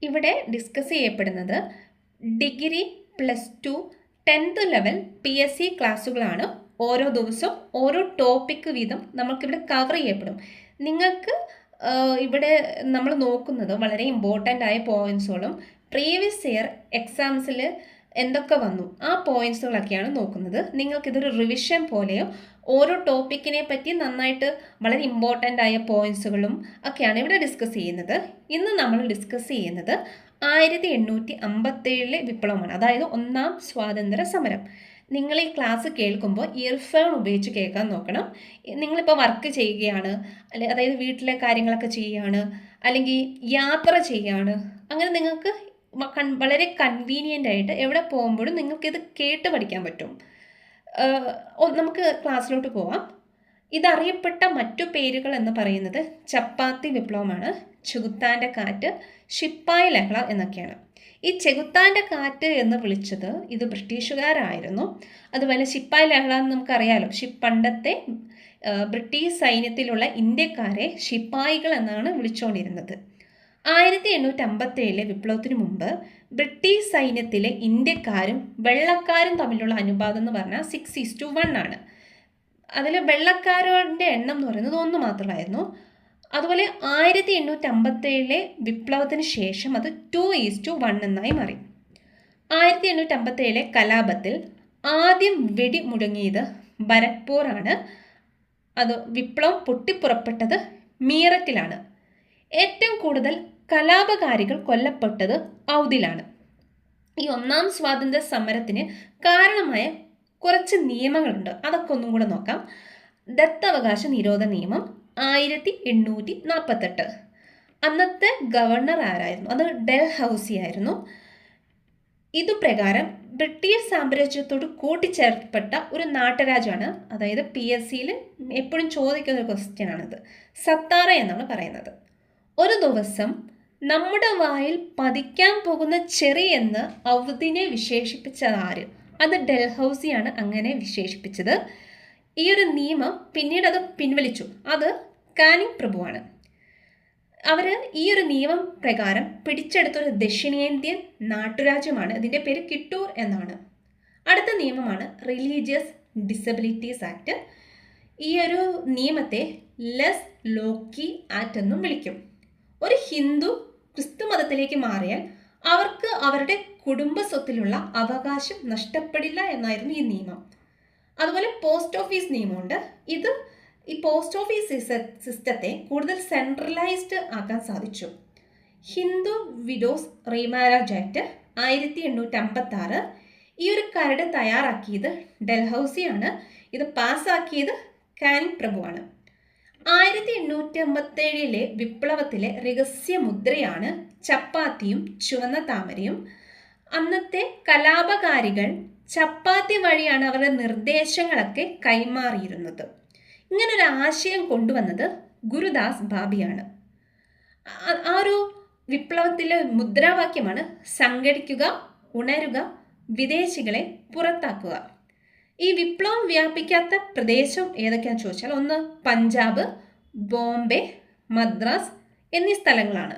ഇവിടെ ഡിസ്കസ് ചെയ്യപ്പെടുന്നത് degree +2 10th level PSC ക്ലാസ്സുകളാണ്. ഓരോ ദിവസവും ഓരോ ടോപ്പിക്ക് വീതം നമുക്കിവിടെ കവർ ചെയ്യപ്പെടും. നിങ്ങൾക്ക് ഇവിടെ നമ്മൾ നോക്കുന്നത് വളരെ ഇമ്പോർട്ടൻ്റ് ആയ പോയിൻറ്റ്സുകളും പ്രീവിയസ് ഇയർ എക്സാംസിൽ എന്തൊക്കെ വന്നു ആ പോയിൻറ്റ്സുകളൊക്കെയാണ് നോക്കുന്നത്. നിങ്ങൾക്കിതൊരു റിവിഷൻ പോലെയോ ഓരോ ടോപ്പിക്കിനെ പറ്റി നന്നായിട്ട് വളരെ ഇമ്പോർട്ടൻ്റ് ആയ പോയിൻറ്റ്സുകളും ഒക്കെയാണ് ഇവിടെ ഡിസ്കസ് ചെയ്യുന്നത്. ഇന്ന് നമ്മൾ ഡിസ്കസ് ചെയ്യുന്നത് 1857 വിപ്ലവമാണ്, അതായത് ഒന്നാം സ്വാതന്ത്ര്യ സമരം. നിങ്ങൾ ഈ ക്ലാസ് കേൾക്കുമ്പോൾ ഇയർഫോൺ ഉപയോഗിച്ച് കേൾക്കാൻ നോക്കണം. നിങ്ങളിപ്പോൾ വർക്ക് ചെയ്യുകയാണ്, അതായത് വീട്ടിലെ കാര്യങ്ങളൊക്കെ ചെയ്യുകയാണ്, അല്ലെങ്കിൽ യാത്ര ചെയ്യുകയാണ്, അങ്ങനെ നിങ്ങൾക്ക് വളരെ കൺവീനിയൻ്റ് ആയിട്ട് എവിടെ പോകുമ്പോഴും നിങ്ങൾക്കിത് കേട്ട് പഠിക്കാൻ പറ്റും. നമുക്ക് ക്ലാസ്സിലോട്ട് പോവാം. ഇതറിയപ്പെട്ട മറ്റു പേരുകൾ എന്ന് പറയുന്നത് ചപ്പാത്തി വിപ്ലവമാണ്, ചെകുത്താൻ്റെ കാറ്റ്, ശിപ്പായി ലഹള എന്നൊക്കെയാണ്. ഈ ചെകുത്താൻ്റെ കാറ്റ് എന്ന് വിളിച്ചത് ഇത് ബ്രിട്ടീഷുകാരായിരുന്നു. അതുപോലെ ശിപ്പായി ലഹള എന്ന് നമുക്കറിയാലോ, പണ്ടത്തെ ബ്രിട്ടീഷ് സൈന്യത്തിലുള്ള ഇന്ത്യക്കാരെ ശിപ്പായികൾ എന്നാണ് വിളിച്ചുകൊണ്ടിരുന്നത്. 1857 വിപ്ലവത്തിന് മുമ്പ് ബ്രിട്ടീഷ് സൈന്യത്തിലെ ഇന്ത്യക്കാരും വെള്ളക്കാരും തമ്മിലുള്ള അനുപാതം എന്ന് പറഞ്ഞാൽ 6:1 ആണ്. അതിൽ വെള്ളക്കാരുടെ എണ്ണം എന്ന് പറയുന്നത് 1 മാത്രമായിരുന്നു. അതുപോലെ 1857 വിപ്ലവത്തിന് ശേഷം അത് 2:1 എന്നായി മാറി. 1857 കലാപത്തിൽ ആദ്യം വെടി മുടങ്ങിയത് ബരക്പൂർ ആണ്. അത് വിപ്ലവം പൊട്ടിപ്പുറപ്പെട്ടത് മീററ്റിലാണ്. ഏറ്റവും കൂടുതൽ കലാപകാരികൾ കൊല്ലപ്പെട്ടത് ഔദിലാണ്. ഈ ഒന്നാം സ്വാതന്ത്ര്യ സമരത്തിന് കാരണമായ കുറച്ച് നിയമങ്ങളുണ്ട്, അതൊക്കെ ഒന്നും കൂടെ നോക്കാം. ദത്തവകാശ നിരോധന നിയമം 1848. അന്നത്തെ ഗവർണർ ആരായിരുന്നു? അത് ഡൽഹൌസി ആയിരുന്നു. ഇതുപ്രകാരം ബ്രിട്ടീഷ് സാമ്രാജ്യത്തോട് കൂട്ടിച്ചേർക്കപ്പെട്ട ഒരു നാട്ടുരാജ്യമാണ്, അതായത് PSCയിൽ എപ്പോഴും ചോദിക്കുന്ന ഒരു ക്വസ്റ്റ്യൻ ആണിത്. സത്താറ എന്നാണ് പറയുന്നത്. ഒരു ദിവസം നമ്മുടെ വായിൽ പതിക്കാൻ പോകുന്ന ചെറി എന്ന് ഔദിനെ വിശേഷിപ്പിച്ചത് ആര്? അത് ഡൽഹൌസിയാണ് അങ്ങനെ വിശേഷിപ്പിച്ചത്. ഈ ഒരു നിയമം പിന്നീട് അത് പിൻവലിച്ചു. അത് കാനിങ് പ്രഭുവാണ്. അവർ ഈ ഒരു നിയമം പ്രകാരം പിടിച്ചെടുത്തൊരു ദക്ഷിണേന്ത്യൻ നാട്ടുരാജ്യമാണ്. ഇതിൻ്റെ പേര് കിട്ടൂർ എന്നാണ്. അടുത്ത നിയമമാണ് റിലീജിയസ് ഡിസബിലിറ്റീസ് ആക്ട്. ഈ ഒരു നിയമത്തെ ലെസ് ലോക്കി ആക്ട് എന്നും വിളിക്കും. ഒരു ഹിന്ദു ക്രിസ്തു മതത്തിലേക്ക് മാറിയാൽ അവർക്ക് അവരുടെ കുടുംബ സ്വത്തിലുള്ള അവകാശം നഷ്ടപ്പെടില്ല എന്നായിരുന്നു ഈ നിയമം. അതുപോലെ പോസ്റ്റ് ഓഫീസ് നിയമമുണ്ട്. ഇത് ഈ പോസ്റ്റ് ഓഫീസ് സിസ്റ്റത്തെ കൂടുതൽ സെൻട്രലൈസ്ഡ് ആക്കാൻ സാധിച്ചു. Hindu widows remarriage act 1856. ഈ ഒരു കരട് തയ്യാറാക്കിയത് ഡൽഹൌസിയാണ്. ഇത് പാസ്സാക്കിയത് കാനിങ് പ്രഭുവാണ്. 1857 വിപ്ലവത്തിലെ രഹസ്യ മുദ്രയാണ് ചപ്പാത്തിയും ചുവന്ന താമരയും. അന്നത്തെ കലാപകാരികൾ ചപ്പാത്തി വഴിയാണ് അവരുടെ നിർദ്ദേശങ്ങളൊക്കെ കൈമാറിയിരുന്നത്. ഇങ്ങനൊരു ആശയം കൊണ്ടുവന്നത് ഗുരുദാസ് ബാബിയാണ്. ആ ഒരു വിപ്ലവത്തിലെ മുദ്രാവാക്യമാണ് സംഘടിക്കുക, ഉണരുക, വിദേശികളെ പുറത്താക്കുക. ഈ വിപ്ലവം വ്യാപിക്കാത്ത പ്രദേശം ഏതൊക്കെയാണെന്ന് ചോദിച്ചാൽ, ഒന്ന് പഞ്ചാബ്, ബോംബെ, മദ്രാസ് എന്നീ സ്ഥലങ്ങളാണ്.